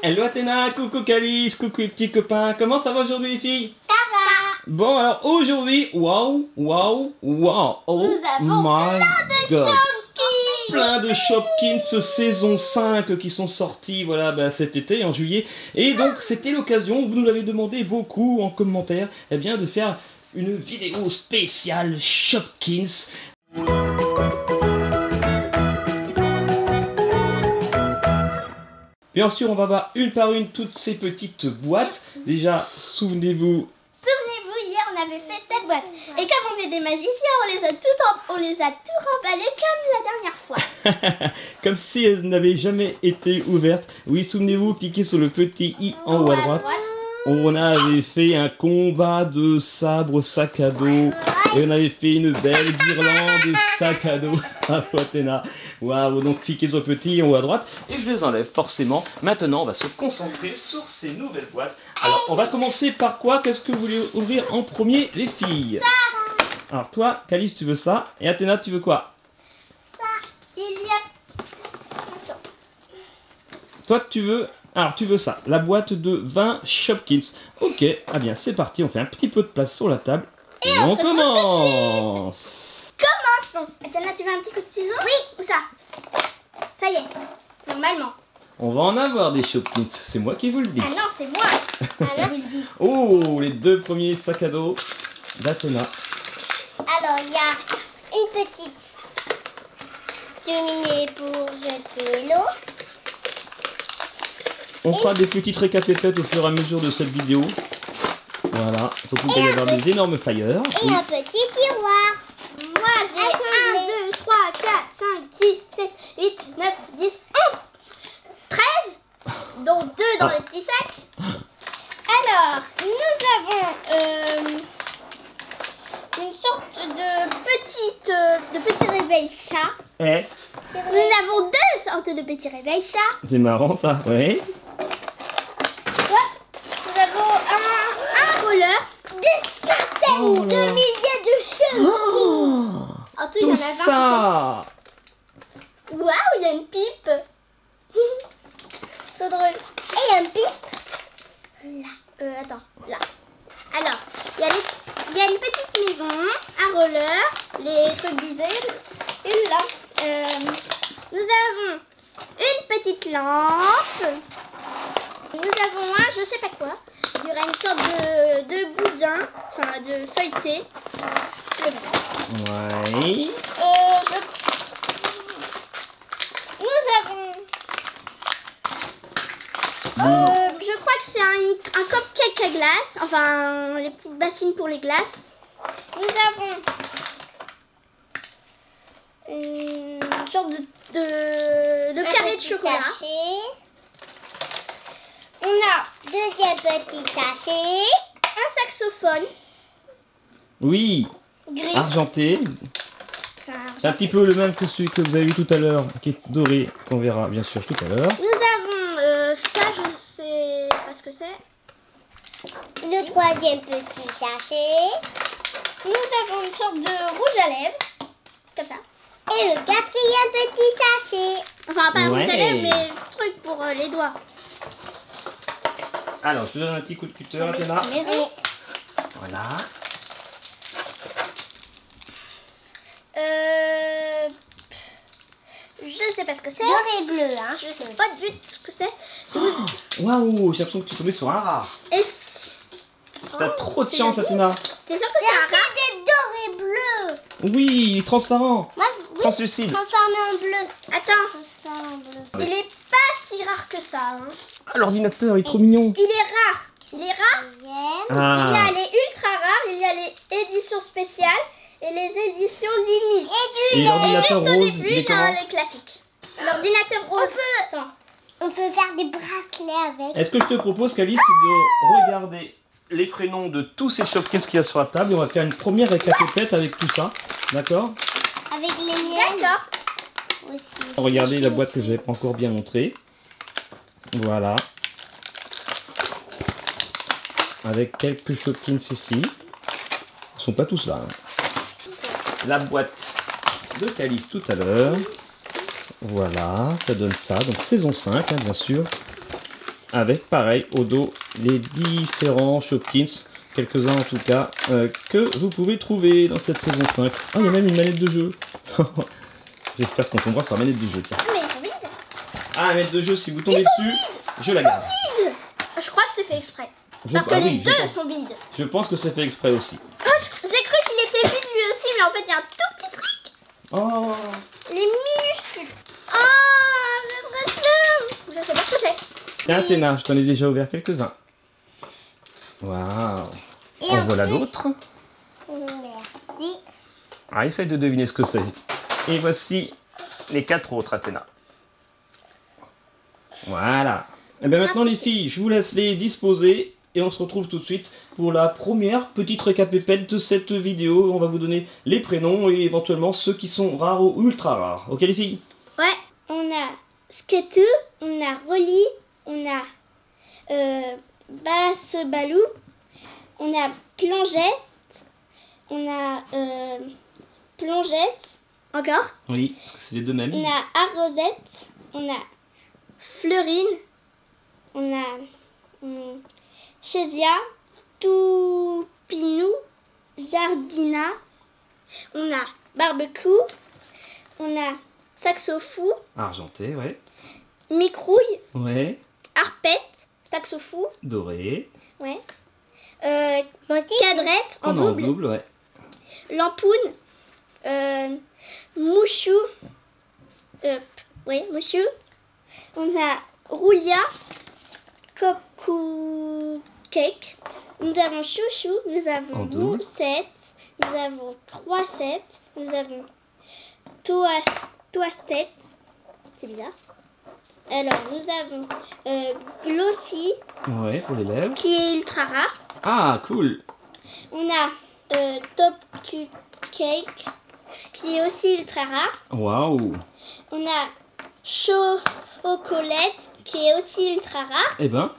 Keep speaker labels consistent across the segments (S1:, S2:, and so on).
S1: Hello Athéna, coucou Calice, coucou les petits copains, comment ça va aujourd'hui les filles?
S2: Ça va.
S1: Bon alors aujourd'hui, waouh, oh
S2: Nous avons
S1: my god,
S2: Shopkins.
S1: plein de Shopkins saison 5 qui sont sortis voilà, cet été en juillet. Et donc c'était l'occasion, vous nous l'avez demandé beaucoup en commentaire, eh bien, de faire une vidéo spéciale Shopkins. Bien sûr, on va voir une par une toutes ces petites boîtes. Déjà, souvenez-vous.
S2: Souvenez-vous, hier on avait fait cette boîte. Et comme on est des magiciens, on les a tout remballées comme la dernière fois.
S1: Comme si elles n'avaient jamais été ouvertes. Oui, souvenez-vous, cliquez sur le petit i en haut à droite. On avait fait un combat de sabres sac à dos. Et on avait fait une belle guirlande de sac à dos à Athéna. Waouh, donc cliquez sur le petit i en haut à droite. Et je les enlève forcément. Maintenant, on va se concentrer sur ces nouvelles boîtes. Alors, on va commencer par quoi? Qu'est-ce que vous voulez ouvrir en premier, les filles? Alors toi, Calice, tu veux ça. Et Athéna, tu veux quoi?
S2: Il y a...
S1: Toi, tu veux... Alors, tu veux ça, la boîte de 20 Shopkins. Ok, ah bien, c'est parti, on fait un petit peu de place sur la table. Et on commence.
S2: Commençons. Athéna, tu veux un petit coup de ciseau? Oui. Où ça? Ça y est. Normalement.
S1: On va en avoir des Shopkins, c'est moi qui vous le dis.
S2: Ah non, c'est moi. Alors,
S1: Oh, les deux premiers sacs à dos d'Athéna.
S2: alors, il y a une petite cheminée pour jeter l'eau.
S1: On fera des petites récapitulations au fur et à mesure de cette vidéo. Voilà, surtout qu'il va y avoir des énormes fires.
S2: Et un petit tiroir. Moi j'ai 1, 2, 3, 4, 5, 6, 7, 8, 9, 10, 11, 13. Dont 2 dans les petits sacs. Alors, nous avons une sorte de petit réveil chat.
S1: Eh,
S2: Nous avons 2 sortes de petits réveils chat.
S1: c'est marrant ça, ouais.
S2: Nous avons un roller, des centaines de milliers de cheveux. En tout, il y en
S1: Tout
S2: a 20.
S1: ça.
S2: Waouh, il y a une pipe. C'est drôle. Et il y a une pipe. Là. Attends, là. Alors, il y a une petite maison, un roller, les trucs brisés, une lampe. Nous avons une petite lampe. Nous avons un, je sais pas quoi. Il y aura une sorte de boudin, enfin de feuilleté.
S1: Ouais.
S2: Nous avons... je crois que c'est un cupcake à glace. Enfin, les petites bassines pour les glaces. Nous avons une sorte de carré de chocolat. On a deuxième petit sachet. Un saxophone.
S1: Oui,
S2: Gris.
S1: argenté. C'est un petit peu le même que celui que vous avez vu tout à l'heure, qui est doré, qu'on verra bien sûr tout à l'heure.
S2: Nous avons ça, je sais pas ce que c'est. Le troisième petit sachet. Nous avons une sorte de rouge à lèvres, comme ça. Et le quatrième petit sachet. Enfin, pas un rouge à lèvres, mais truc pour les doigts.
S1: Alors, je te donne un petit coup de cutter, Athéna.
S2: Maison.
S1: Voilà.
S2: Je sais pas ce que c'est. Doré bleu, hein. Je sais pas du tout ce que c'est.
S1: Waouh, j'ai l'impression que tu es tombé sur un rat.
S2: Et
S1: T'as trop de chance, Athéna.
S2: T'es sûr que c'est un rat? C'est des dorés bleus.
S1: Oui, il est transparent.
S2: Moi, oui,
S1: Translucide.
S2: transformé en bleu. Attends. Transformé en bleu. Il est pas si rare que ça. Hein.
S1: Ah, l'ordinateur, il est trop mignon.
S2: Il est rare. Il est rare. Il y
S1: Ah.
S2: a les ultra rares, il y a les éditions spéciales et les éditions limites.
S1: Et l'ordinateur
S2: juste au
S1: rose,
S2: début,
S1: il est
S2: il y a
S1: comment?
S2: les classiques. L'ordinateur rose. On peut faire des bracelets avec.
S1: Est-ce que je te propose, Calice, de regarder les prénoms de tous ces Shopkins qu'il y a sur la table et on va faire une première récapitulette avec tout ça. D'accord?
S2: Avec les miennes. D'accord. Aussi.
S1: Regardez la boîte que je n'ai pas encore bien montrée. Voilà. Avec quelques Shopkins ici. Ils ne sont pas tous là. Hein. La boîte de Calice tout à l'heure. Voilà, ça donne ça. Donc saison 5, hein, bien sûr. avec pareil au dos les différents Shopkins, quelques-uns en tout cas, que vous pouvez trouver dans cette saison 5. Oh, il y a même une manette de jeu. J'espère qu'on tombera sur la manette de jeu. Tiens.
S2: Mais ils sont vides.
S1: Ah, la manette de jeu, si vous tombez dessus, je la garde.
S2: Vides. Je crois que c'est fait exprès. Parce que les deux sont vides.
S1: Je pense que c'est fait exprès aussi.
S2: Oh, j'ai cru qu'il était vide lui aussi, mais en fait il y a un tout petit truc.
S1: Oh,
S2: Les minuscules. Ah, c'est très sûr. Je sais pas ce que c'est.
S1: tiens, Athéna, je t'en ai déjà ouvert quelques-uns. Waouh.
S2: Et
S1: En
S2: en
S1: voilà
S2: plus-
S1: d'autres.
S2: Merci.
S1: Ah, essaye de deviner ce que c'est. Et voici les 4 autres, Athéna. Voilà. Et bien maintenant les filles, je vous laisse les disposer et on se retrouve tout de suite pour la première petite récapépète de cette vidéo. On va vous donner les prénoms et éventuellement ceux qui sont rares ou ultra rares. Ok les filles?
S2: Ouais, on a Sketu, on a Rolly, on a Basse Balou, on a Plongette, on a Plongette, encore,
S1: Oui, c'est les deux mêmes.
S2: on a Arrosette, on a Fleurine, on a Chezia, Toupinou, Jardina, on a Barbecue, on a Saxofou,
S1: Argenté, ouais.
S2: Microuille,
S1: Ouais.
S2: Arpette, Saxofou,
S1: Doré.
S2: ouais. Cadrette en
S1: En
S2: double,
S1: double, ouais.
S2: Lampoune, Mouchou, ouais, Mouchou. On a Roulia, Cake. Nous avons Chouchou, nous
S1: En
S2: avons
S1: double.
S2: Moussette, nous avons 3-7, nous avons Toastet, c'est bizarre. Alors, nous avons Glossy,
S1: Ouais, pour les lèvres.
S2: qui est ultra rare.
S1: Ah, cool.
S2: On a Top Cake, qui est aussi ultra rare.
S1: Waouh.
S2: On a Chocolate, qui est aussi ultra rare.
S1: Eh ben,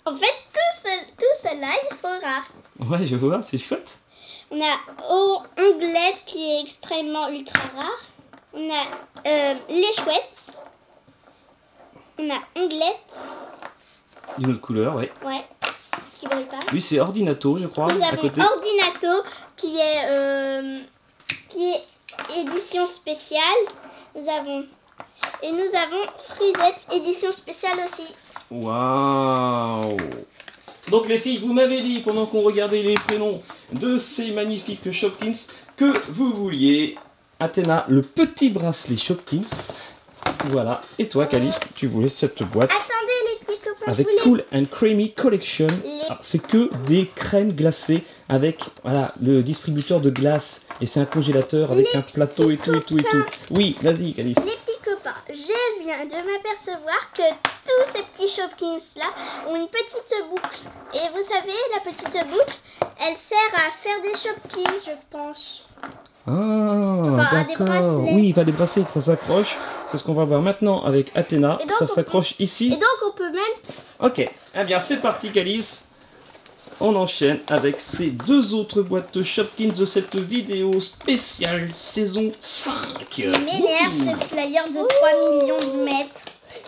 S2: En fait, tous ceux-là, ils sont rares.
S1: ouais, je vois, c'est chouette.
S2: On a Onglette, qui est extrêmement ultra rare. On a les chouettes. On a Onglette,
S1: D'une autre couleur, ouais.
S2: ouais, qui brille pas.
S1: Lui, c'est Ordinato, je crois,
S2: Nous
S1: à
S2: avons
S1: côté.
S2: Ordinato, qui est édition spéciale. Nous avons Frisette, édition spéciale aussi.
S1: Waouh. Donc les filles, vous m'avez dit pendant qu'on regardait les prénoms de ces magnifiques Shopkins que vous vouliez, Athéna, le petit bracelet Shopkins. Voilà. Et toi, Calice, tu voulais cette boîte
S2: Attendez les petits copains,
S1: avec
S2: je voulais...
S1: Cool and Creamy Collection. Alors, c'est que des crèmes glacées avec voilà le distributeur de glace et c'est un congélateur avec un plateau et tout et tout et tout. Oui, vas-y, Calice.
S2: Les petits copains, je viens de m'apercevoir que tous ces petits Shopkins là ont une petite boucle. Et vous savez, la petite boucle, elle sert à faire des Shopkins, je pense.
S1: Ah,
S2: des
S1: d'accord.
S2: bracelets.
S1: Oui, il va des bracelets, ça s'accroche. C'est ce qu'on va voir maintenant avec Athéna.
S2: Et donc,
S1: Ça
S2: on
S1: s'accroche ici.
S2: Et donc on peut même...
S1: Ok, eh bien c'est parti Calice. On enchaîne avec ces deux autres boîtes de Shopkins de cette vidéo spéciale saison 5.
S2: Il m'énerve ce flyer de 3 millions de mètres.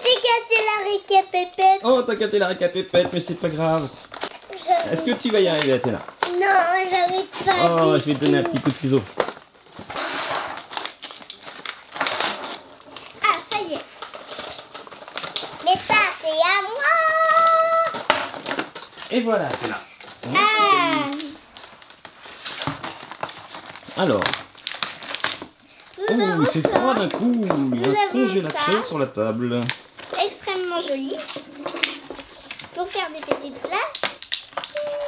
S2: J'ai cassé la récapépète.
S1: Oh, t'as capté la récapépète, mais c'est pas grave. Est-ce que tu vas y arriver, Athéna?
S2: Non, j'arrive pas.
S1: Oh, je vais te donner un petit coup de ciseau.
S2: Ah, ça y est. Mais ça, c'est à moi.
S1: Et voilà, Athéna.
S2: Ah.
S1: Alors,
S2: Nous avons
S1: il fait froid
S2: ça.
S1: d'un coup. Il y a
S2: Nous
S1: un
S2: avons
S1: congélateur
S2: ça.
S1: sur la table.
S2: Extrêmement joli. Pour faire des petites places.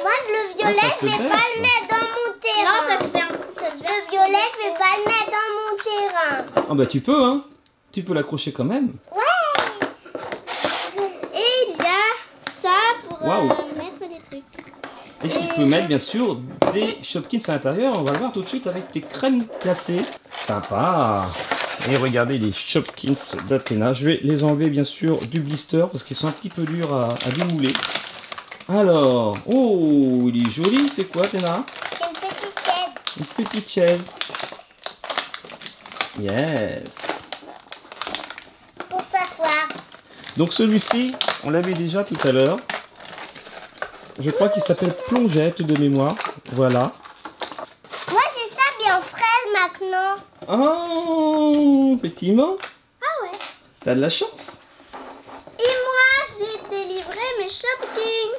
S2: Moi, le
S1: violet, ça se je vais pas baisse. le
S2: mettre dans mon terrain. Non, ça se fait. Le violet, je vais pas le mettre dans mon terrain.
S1: Ah bah tu peux, hein. Tu peux l'accrocher quand même.
S2: Et il y a ça pour
S1: Waouh.
S2: mettre les trucs.
S1: Et tu peux mettre bien sûr des Shopkins à l'intérieur. On va le voir tout de suite avec des crèmes glacées. Sympa. Et regardez les Shopkins d'Athéna. Je vais les enlever bien sûr du blister parce qu'ils sont un petit peu durs à démouler. Alors, oh, il est joli. C'est quoi, Athéna?
S2: C'est une petite chaise.
S1: Une petite chaise. Yes.
S2: Pour s'asseoir.
S1: Donc celui-ci, on l'avait déjà tout à l'heure. Je crois qu'il s'appelle Plongette de mémoire. Voilà.
S2: Moi j'ai ça mais en fraise maintenant.
S1: Oh, effectivement.
S2: Ah ouais.
S1: T'as de la chance.
S2: Et moi j'ai délivré mes Shopkins.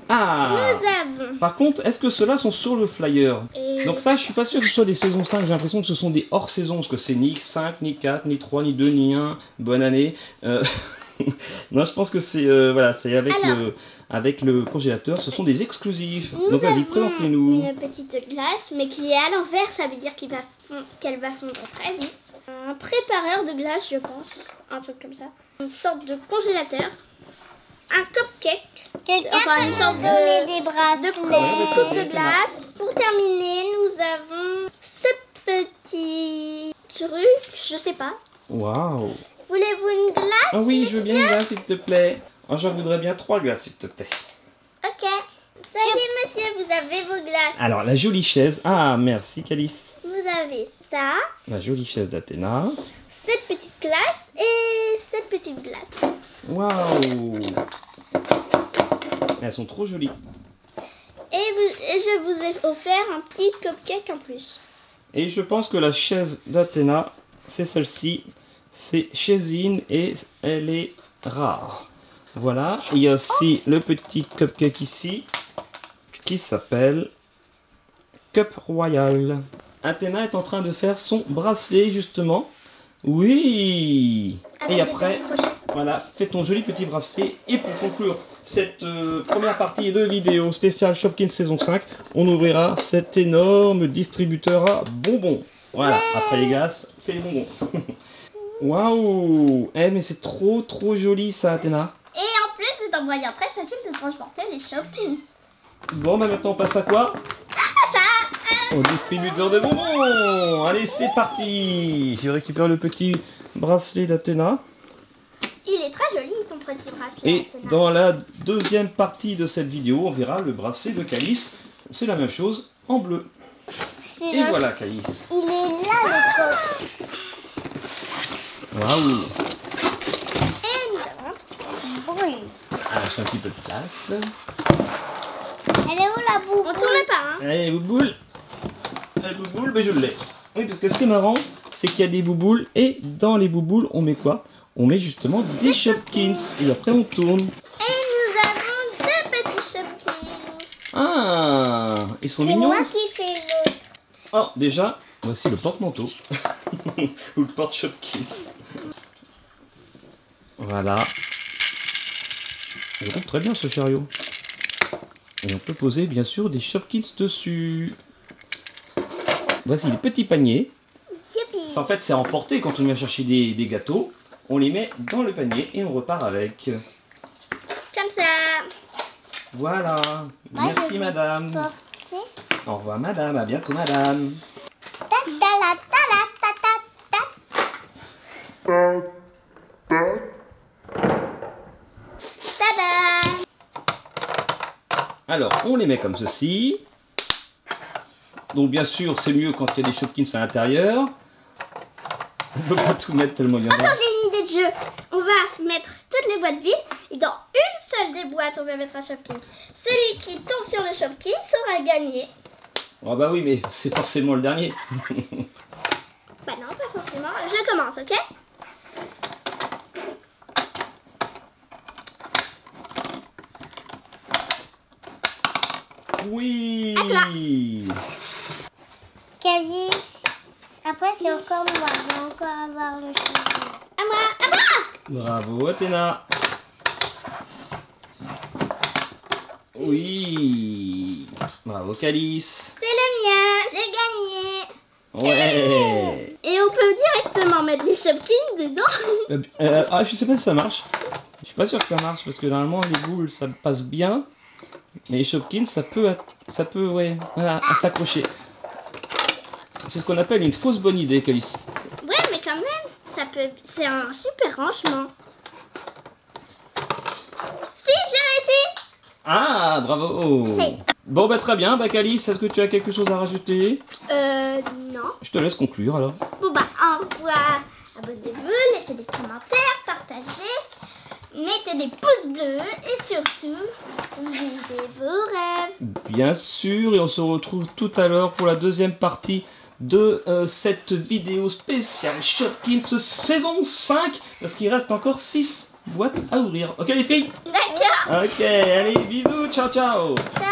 S1: Ah.
S2: Nous avons.
S1: Par contre, est-ce que ceux-là sont sur le flyer?
S2: Et...
S1: Donc ça, je suis pas sûr que ce soit des saisons 5. J'ai l'impression que ce sont des hors-saison. Parce que c'est ni 5, ni 4, ni 3, ni 2, ni 1. Bonne année. Non, je pense que c'est voilà, c'est avec le congélateur. Ce sont des exclusifs.
S2: Nous
S1: Donc vas-y,
S2: avons
S1: présentez-nous.
S2: une petite glace, mais qui est à l'envers. Ça veut dire qu'elle va fondre très vite. Un prépareur de glace, je pense. Un truc comme ça. Une sorte de congélateur. Un cupcake. Enfin, une sorte de coupe de glace. Pour terminer, nous avons ce petit truc, je sais pas.
S1: Waouh.
S2: Voulez-vous une glace?
S1: Ah oui,
S2: messieurs?
S1: je veux bien une glace, s'il te plaît. Oh, j'en voudrais bien 3 glaces, s'il te plaît.
S2: Ok. Salut monsieur, vous avez vos glaces.
S1: Alors, la jolie chaise. Ah, merci, Calice.
S2: Vous avez ça,
S1: La jolie chaise d'Athéna.
S2: cette petite glace et cette petite glace.
S1: Waouh. Elles sont trop jolies.
S2: Et je vous ai offert un petit cupcake en plus.
S1: Et je pense que la chaise d'Athéna, c'est celle-ci. C'est Chaisine et elle est rare. Voilà. Il y a aussi le petit cupcake ici qui s'appelle Cup Royal. Athéna est en train de faire son bracelet justement. Oui.
S2: Avec
S1: Et
S2: des
S1: après,
S2: petits crochets.
S1: voilà, fais ton joli petit bracelet. Et pour conclure cette première partie de vidéo spéciale Shopkins saison 5, on ouvrira cet énorme distributeur à bonbons. Voilà, après les glaces, fais les bonbons. Waouh. Eh mais c'est trop joli ça, Athéna.
S2: Et en plus, c'est un moyen très facile de transporter les Shopkins.
S1: Bon bah maintenant on passe à quoi? Au distributeur de bonbons. Allez, c'est parti. Je récupère le petit bracelet d'Athéna.
S2: Il est très joli ton petit bracelet.
S1: Et
S2: Athéna.
S1: dans la deuxième partie de cette vidéo, on verra le bracelet de Calice. C'est la même chose en bleu. Et voilà Calice.
S2: Il est là le coq.
S1: Waouh.
S2: Et nous avons un petit bruit.
S1: Ah, j'ai un petit peu de place.
S2: Elle est où la boule? On tourne pas hein.
S1: Allez, bouboule. La bouboule, mais je l'ai. Oui, parce que ce qui est marrant, c'est qu'il y a des bouboules. Et dans les bouboules, on met quoi? On met justement des Shopkins. Et après, on tourne.
S2: Et nous avons deux petits Shopkins.
S1: Ah, ils sont
S2: C'est
S1: mignons.
S2: moi qui fais l'autre.
S1: Oh, déjà, voici le porte-manteau. Ou le porte-Shopkins. Voilà. Il roule très bien ce chariot. Et on peut poser bien sûr des Shopkins dessus. Voici les petits paniers.
S2: Youpi.
S1: En fait, c'est à emporter quand on vient chercher des gâteaux. On les met dans le panier et on repart avec.
S2: Comme ça.
S1: Voilà.
S2: Moi, je
S1: Merci
S2: vais
S1: madame.
S2: porter.
S1: Au revoir madame. À bientôt madame.
S2: Ta ta la ta la ta ta. Tada.
S1: Alors, on les met comme ceci. Donc bien sûr, c'est mieux quand il y a des Shopkins à l'intérieur. On peut pas tout mettre tellement il y en a.
S2: Attends, j'ai une idée de jeu. On va mettre toutes les boîtes vides et dans une seule des boîtes, on va mettre un Shopkin. Celui qui tombe sur le Shopkin sera gagné.
S1: Oh bah oui, mais c'est forcément le dernier.
S2: Bah non, pas forcément. Je commence, ok?
S1: Oui.
S2: Quasi. Après, c'est encore moi. Je vais encore avoir le Shopkin. À moi, à moi!
S1: Bravo Athéna. Oui. Bravo Calice.
S2: C'est le mien. J'ai gagné.
S1: Ouais.
S2: Et on peut directement mettre les Shopkins dedans.
S1: Ah, je sais pas si ça marche. Je suis pas sûr que ça marche parce que normalement les boules ça passe bien. Mais les Shopkins ça peut ouais, voilà, s'accrocher. C'est ce qu'on appelle une fausse bonne idée, Calice.
S2: Ouais, mais quand même, ça peut. C'est un super rangement. Si, j'ai réussi.
S1: Ah, bravo.
S2: Essaye.
S1: Bon bah très bien, bah Calice, est-ce que tu as quelque chose à rajouter?
S2: Non.
S1: Je te laisse conclure alors.
S2: Bon bah, au revoir. Abonnez-vous, laissez des commentaires, partagez. mettez des pouces bleus et surtout, vivez vos rêves.
S1: Bien sûr, et on se retrouve tout à l'heure pour la deuxième partie de cette vidéo spéciale Shopkins saison 5, parce qu'il reste encore 6 boîtes à ouvrir. Ok les filles?
S2: D'accord.
S1: Ok, allez, bisous, ciao ciao.
S2: Ciao.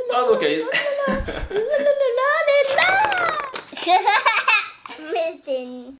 S1: Bravo, Kyle.